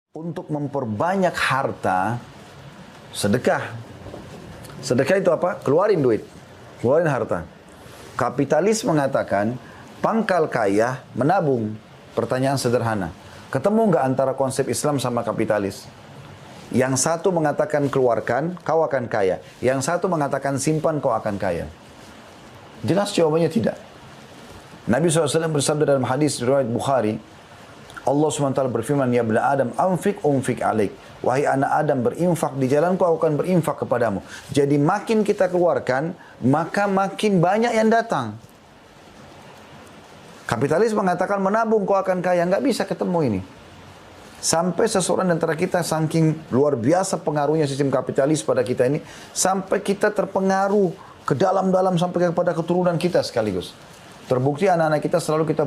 Untuk memperbanyak harta, sedekah. Sedekah itu apa? Keluarin duit, keluarin harta. Kapitalis mengatakan, pangkal kaya menabung. Pertanyaan sederhana. Ketemu nggak antara konsep Islam sama kapitalis? Yang satu mengatakan keluarkan, kau akan kaya. Yang satu mengatakan simpan, kau akan kaya. Jelas jawabannya tidak. Nabi SAW bersabda dalam hadis riwayat Bukhari, Allah SWT berfirman, ya bani Adam, anfik alaik. Wahai anak Adam, berinfak di jalanku, aku akan berinfak kepadamu. Jadi makin kita keluarkan, maka makin banyak yang datang. Kapitalis mengatakan menabung, kau akan kaya. Nggak bisa ketemu ini. Sampai seseorang di antara kita saking luar biasa pengaruhnya sistem kapitalis pada kita ini, sampai kita terpengaruh ke dalam-dalam sampai kepada keturunan kita sekaligus. Terbukti anak-anak kita selalu kita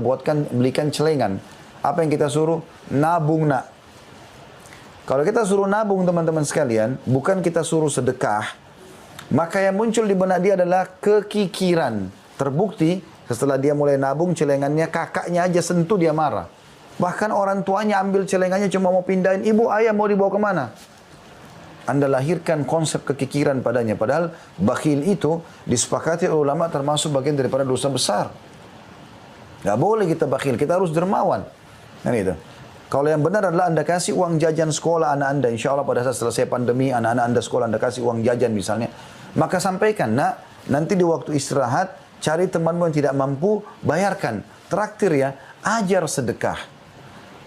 belikan celengan. Apa yang kita suruh? Nabung nak. Kalau kita suruh nabung teman-teman sekalian, bukan kita suruh sedekah, maka yang muncul di benak dia adalah kekikiran. Terbukti setelah dia mulai nabung celengannya, kakaknya aja sentuh dia marah. Bahkan orang tuanya ambil celengannya cuma mau pindahin, ibu ayah mau dibawa kemana? Anda lahirkan konsep kekikiran padanya. Padahal bakhil itu disepakati ulama termasuk bagian daripada dosa besar. Gak boleh kita bakhil, kita harus dermawan. Kan itu. Kalau yang benar adalah Anda kasih uang jajan sekolah anak Anda, insya Allah pada saat selesai pandemi, anak-anak Anda sekolah, Anda kasih uang jajan misalnya, maka sampaikan, nak, nanti di waktu istirahat, cari temanmu yang tidak mampu, bayarkan, traktir ya, ajar sedekah.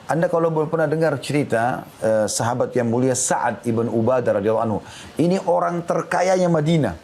Anda kalau pernah dengar cerita sahabat yang mulia Sa'ad ibn Ubadah radhiyallahu anhu, ini orang terkayanya Madinah,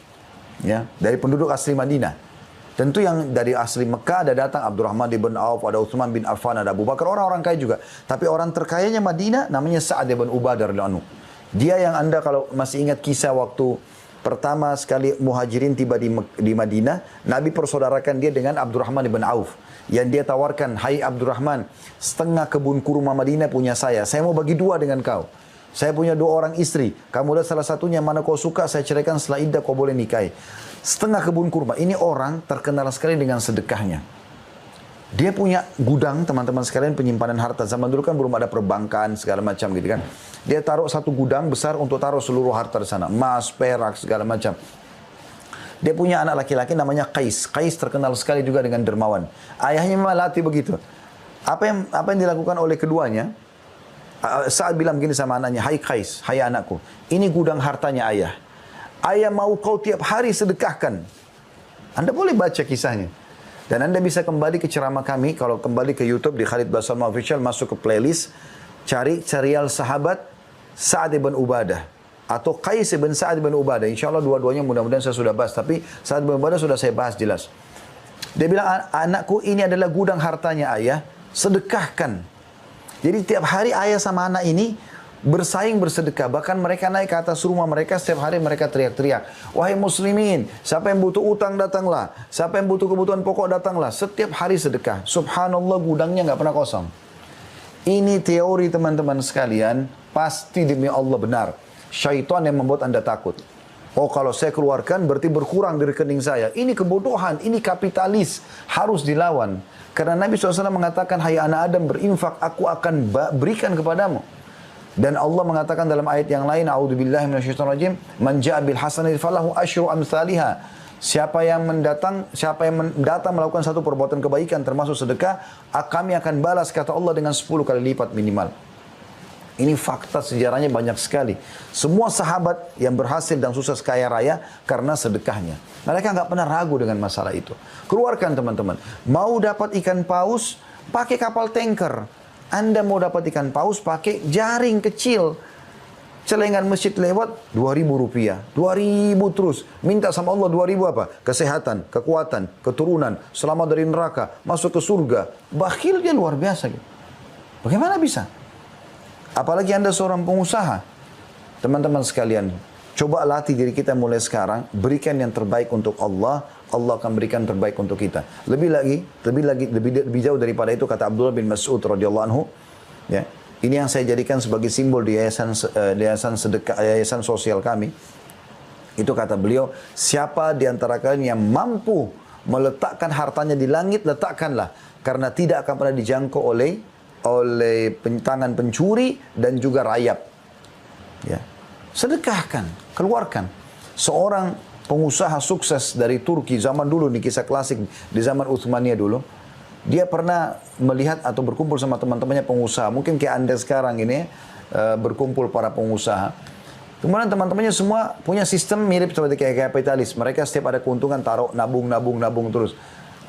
ya, dari penduduk asli Madinah. Tentu yang dari asli Mekah ada datang Abdurrahman bin Auf, ada Utsman bin Affan, ada Abu Bakar, orang-orang kaya juga. Tapi orang terkayanya Madinah namanya Sa'ad bin Ubadah radhiyallahu anhu. Dia yang Anda kalau masih ingat kisah waktu pertama sekali Muhajirin tiba di Madinah, Nabi persaudarakan dia dengan Abdurrahman bin Auf. Yang dia tawarkan, hai Abdurrahman, setengah kebun kurma Madinah punya saya mau bagi dua dengan kau. Saya punya 2 orang istri, kamu lihat salah satunya mana kau suka, saya ceraikan setelah iddah kau boleh nikahi. Setengah kebun kurma. Ini orang terkenal sekali dengan sedekahnya. Dia punya gudang, teman-teman sekalian, penyimpanan harta. Zaman dulu kan belum ada perbankan, segala macam gitu kan. Dia taruh satu gudang besar untuk taruh seluruh harta di sana. Emas, perak, segala macam. Dia punya anak laki-laki namanya Qais. Qais terkenal sekali juga dengan dermawan. Ayahnya memang latih begitu. Apa yang dilakukan oleh keduanya? Saat bilang begini sama anaknya, hai Qais, hai anakku, ini gudang hartanya ayah. Ayah mau kau tiap hari sedekahkan. Anda boleh baca kisahnya. Dan Anda bisa kembali ke ceramah kami, kalau kembali ke YouTube di Khalid Basalamah Official, masuk ke playlist, cari serial sahabat Sa'ad bin Ubadah. Atau Qais bin Sa'ad bin Ubadah. Insya Allah dua-duanya mudah-mudahan saya sudah bahas. Tapi Sa'ad bin Ubadah sudah saya bahas jelas. Dia bilang, anakku ini adalah gudang hartanya ayah, sedekahkan. Jadi tiap hari ayah sama anak ini bersaing bersedekah. Bahkan mereka naik ke atas rumah mereka, setiap hari mereka teriak-teriak, wahai muslimin, siapa yang butuh utang datanglah, siapa yang butuh kebutuhan pokok datanglah. Setiap hari sedekah. Subhanallah, gudangnya nggak pernah kosong. Ini teori teman-teman sekalian, pasti demi Allah benar. Syaitan yang membuat Anda takut. Oh, kalau saya keluarkan berarti berkurang di rekening saya. Ini kebodohan, ini kapitalis, harus dilawan. Karena Nabi SAW mengatakan, hai anak Adam, berinfak, aku akan berikan kepadamu. Dan Allah mengatakan dalam ayat yang lain, a'udzubillahi minasyaitonirrajim, man ja'a bil hasanati falahu asyru amsalihha. Siapa yang datang melakukan satu perbuatan kebaikan termasuk sedekah, kami akan balas kata Allah dengan 10 kali lipat minimal. Ini fakta sejarahnya banyak sekali. Semua sahabat yang berhasil dan sukses kaya raya karena sedekahnya. Mereka nggak pernah ragu dengan masalah itu. Keluarkan teman-teman. Mau dapat ikan paus, pakai kapal tanker. Anda mau dapat ikan paus, pakai jaring kecil. Celengan masjid lewat, 2.000 rupiah. 2.000 terus. Minta sama Allah 2.000 apa? Kesehatan, kekuatan, keturunan, selamat dari neraka, masuk ke surga. Bakhil dia luar biasa. Bagaimana bisa? Apalagi Anda seorang pengusaha. Teman-teman sekalian, coba latih diri kita mulai sekarang, berikan yang terbaik untuk Allah, Allah akan berikan terbaik untuk kita. Lebih jauh daripada itu kata Abdullah bin Mas'ud radhiyallahu anhu, ya. Ini yang saya jadikan sebagai simbol di yayasan sedekah, yayasan sosial kami. Itu kata beliau, siapa di antara kalian yang mampu meletakkan hartanya di langit, letakkanlah, karena tidak akan pernah dijangkau oleh oleh tangan pencuri dan juga rayap. Ya. Sedekahkan, keluarkan. Seorang pengusaha sukses dari Turki zaman dulu, nih kisah klasik di zaman Utsmaniyah dulu. Dia pernah melihat atau berkumpul sama teman-temannya pengusaha. Mungkin kayak Anda sekarang ini berkumpul para pengusaha. Kemudian teman-temannya semua punya sistem mirip seperti kayak kapitalis. Mereka setiap ada keuntungan taruh, nabung terus.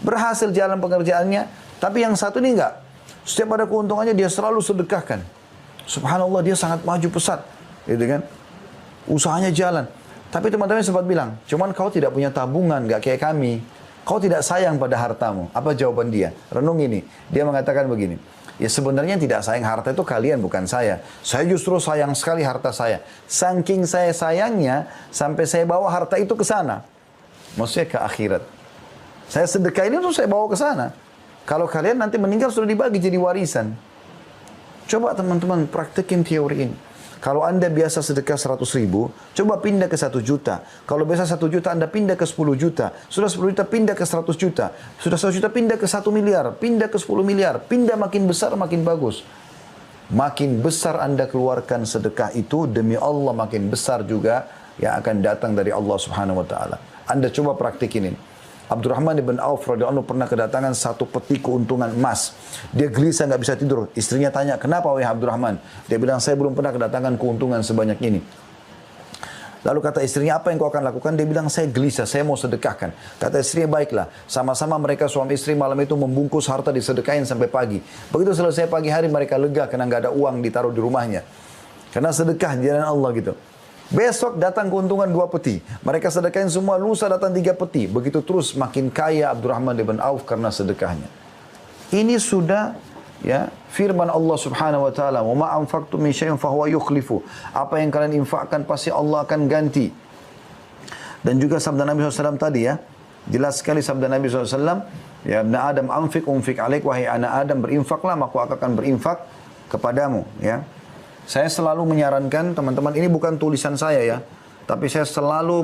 Berhasil jalan pekerjaannya, tapi yang satu ini enggak. Setiap ada keuntungannya dia selalu sedekahkan. Subhanallah, dia sangat maju pesat, gitu kan? Usahanya jalan. Tapi teman-teman sempat bilang, cuman kau tidak punya tabungan, nggak kayak kami. Kau tidak sayang pada hartamu. Apa jawaban dia? Renung ini. Dia mengatakan begini, ya sebenarnya tidak sayang harta itu kalian, bukan saya. Saya justru sayang sekali harta saya. Saking saya sayangnya, sampai saya bawa harta itu ke sana. Maksudnya ke akhirat. Saya sedekah ini tuh saya bawa ke sana. Kalau kalian nanti meninggal sudah dibagi jadi warisan. Coba teman-teman praktekin teori ini. Kalau Anda biasa sedekah 100.000, coba pindah ke 1 juta. Kalau biasa 1 juta, Anda pindah ke 10 juta. Sudah 10 juta, pindah ke 100 juta. Sudah 100 juta, pindah ke 1 miliar. Pindah ke 10 miliar. Pindah makin besar, makin bagus. Makin besar Anda keluarkan sedekah itu, demi Allah makin besar juga yang akan datang dari Allah Subhanahu wa Ta'ala. Anda coba praktikin ini. Abdurrahman ibn Auf radhiyallahu anhu pernah kedatangan 1 peti keuntungan emas. Dia gelisah, nggak bisa tidur. Istrinya tanya, kenapa wahai Abdurrahman? Dia bilang, saya belum pernah kedatangan keuntungan sebanyak ini. Lalu kata istrinya, apa yang kau akan lakukan? Dia bilang, saya gelisah, saya mau sedekahkan. Kata istrinya, baiklah. Sama-sama mereka suami istri malam itu membungkus harta disedekahin sampai pagi. Begitu selesai pagi hari mereka lega karena nggak ada uang ditaruh di rumahnya. Karena sedekah di jalan Allah gitu. Besok datang keuntungan 2 peti. Mereka sedekahin semua, lusa datang 3 peti. Begitu terus makin kaya Abdurrahman ibn Auf karena sedekahnya. Ini sudah ya firman Allah Subhanahu wa taala, "Wa ma anfaqtum min syai'in fa huwa yukhlifu." Apa yang kalian infakkan pasti Allah akan ganti. Dan juga sabda Nabi SAW tadi ya. Jelas sekali sabda Nabi SAW, ya ibn Adam anfiq unfiq alaik, wahai anak Adam berinfaklah maka aku akan berinfak kepadamu, ya. Saya selalu menyarankan teman-teman, ini bukan tulisan saya ya, tapi saya selalu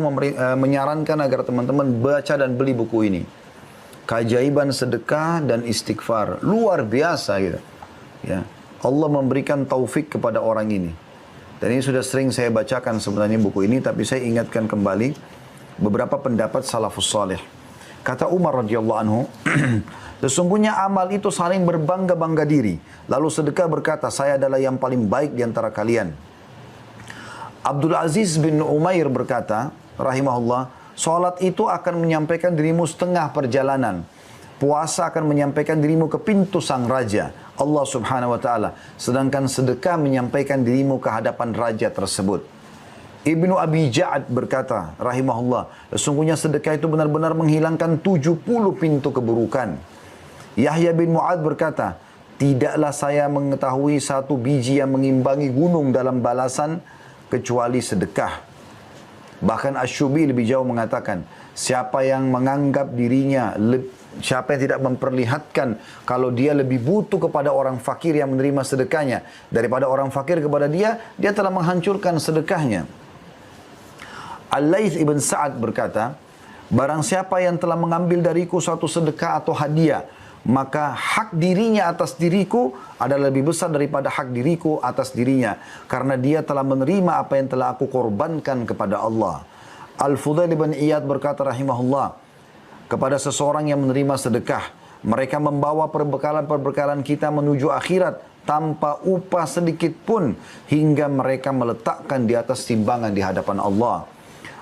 menyarankan agar teman-teman baca dan beli buku ini. Keajaiban sedekah dan istighfar, luar biasa gitu. Ya, Allah memberikan taufik kepada orang ini. Dan ini sudah sering saya bacakan sebenarnya buku ini, tapi saya ingatkan kembali beberapa pendapat salafus salih. Kata Umar radhiyallahu anhu, sesungguhnya amal itu saling berbangga-bangga diri. Lalu sedekah berkata, saya adalah yang paling baik di antara kalian. Abdul Aziz bin Umair berkata, rahimahullah, salat itu akan menyampaikan dirimu setengah perjalanan. Puasa akan menyampaikan dirimu ke pintu sang raja, Allah Subhanahu wa taala. Sedangkan sedekah menyampaikan dirimu ke hadapan raja tersebut. Ibnu Abi Ja'ad berkata, rahimahullah, sesungguhnya sedekah itu benar-benar menghilangkan 70 pintu keburukan. Yahya bin Mu'ad berkata, tidaklah saya mengetahui 1 biji yang mengimbangi gunung dalam balasan kecuali sedekah. Bahkan Asy-Syubi lebih jauh mengatakan, siapa yang menganggap dirinya, siapa yang tidak memperlihatkan kalau dia lebih butuh kepada orang fakir yang menerima sedekahnya daripada orang fakir kepada dia, dia telah menghancurkan sedekahnya. Al-Laits ibn Sa'ad berkata, barang siapa yang telah mengambil dariku suatu sedekah atau hadiah, maka hak dirinya atas diriku adalah lebih besar daripada hak diriku atas dirinya, karena dia telah menerima apa yang telah aku korbankan kepada Allah. Al-Fudail bin Iyad berkata rahimahullah, kepada seseorang yang menerima sedekah, mereka membawa perbekalan-perbekalan kita menuju akhirat tanpa upah sedikit pun, hingga mereka meletakkan di atas timbangan di hadapan Allah.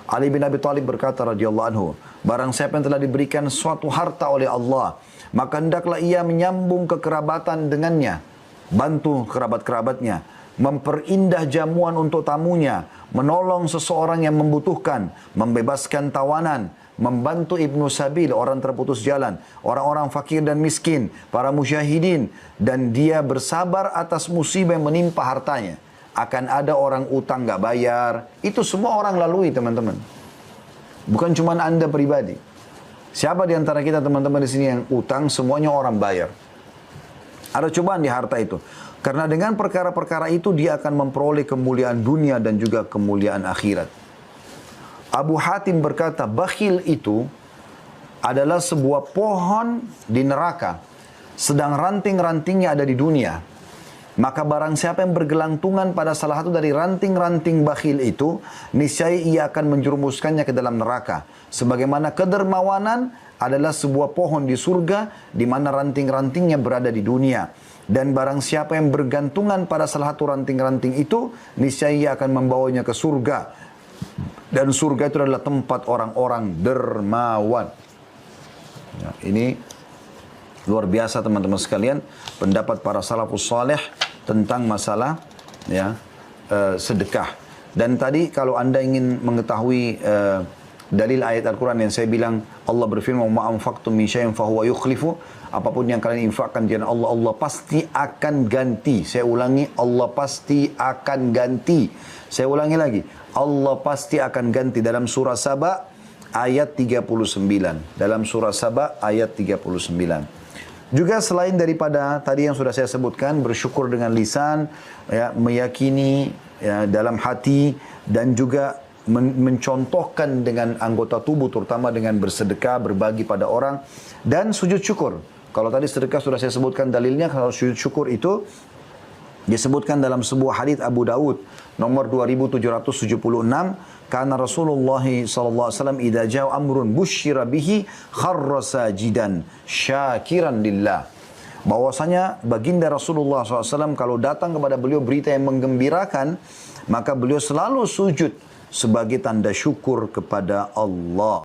Ali bin Abi Thalib berkata radhiyallahu anhu, barang siapa yang telah diberikan suatu harta oleh Allah, maka hendaklah ia menyambung kekerabatan dengannya, bantu kerabat-kerabatnya, memperindah jamuan untuk tamunya, menolong seseorang yang membutuhkan, membebaskan tawanan, membantu ibnu sabil, orang terputus jalan, orang-orang fakir dan miskin, para musyahidin, dan dia bersabar atas musibah yang menimpa hartanya. Akan ada orang utang nggak bayar, itu semua orang lalui teman-teman. Bukan cuma Anda pribadi. Siapa di antara kita teman-teman di sini yang utang, semuanya orang bayar. Ada cobaan di harta itu. Karena dengan perkara-perkara itu dia akan memperoleh kemuliaan dunia dan juga kemuliaan akhirat. Abu Hatim berkata, bakhil itu adalah sebuah pohon di neraka, sedang ranting-rantingnya ada di dunia. Maka barang siapa yang bergelantungan pada salah satu dari ranting-ranting bakhil itu, niscaya ia akan menjerumuskannya ke dalam neraka. Sebagaimana kedermawanan adalah sebuah pohon di surga, di mana ranting-rantingnya berada di dunia. Dan barang siapa yang bergantungan pada salah satu ranting-ranting itu, niscaya ia akan membawanya ke surga. Dan surga itu adalah tempat orang-orang dermawan. Ya, ini luar biasa teman-teman sekalian, pendapat para salafus saleh tentang masalah ya sedekah. Dan tadi kalau Anda ingin mengetahui dalil ayat Al-Quran yang saya bilang, Allah berfirman, "Ma anfaqtum min syai'in fahuwa yukhlifu." Apapun yang kalian infakkan di jalan Allah, Allah pasti akan ganti. Saya ulangi, Allah pasti akan ganti. Saya ulangi lagi, Allah pasti akan ganti. Dalam surah Saba ayat 39. Dalam surah Saba ayat 39. Juga selain daripada tadi yang sudah saya sebutkan, bersyukur dengan lisan, ya, meyakini ya, dalam hati, dan juga mencontohkan dengan anggota tubuh, terutama dengan bersedekah, berbagi pada orang, dan sujud syukur. Kalau tadi sedekah sudah saya sebutkan dalilnya, kalau sujud syukur itu disebutkan dalam sebuah hadits Abu Daud nomor 2776, karena Rasulullah SAW idza jaa amrun busyira bihi kharra sajidan syakiran lillah. Bahwasanya baginda Rasulullah SAW kalau datang kepada beliau berita yang menggembirakan, maka beliau selalu sujud sebagai tanda syukur kepada Allah.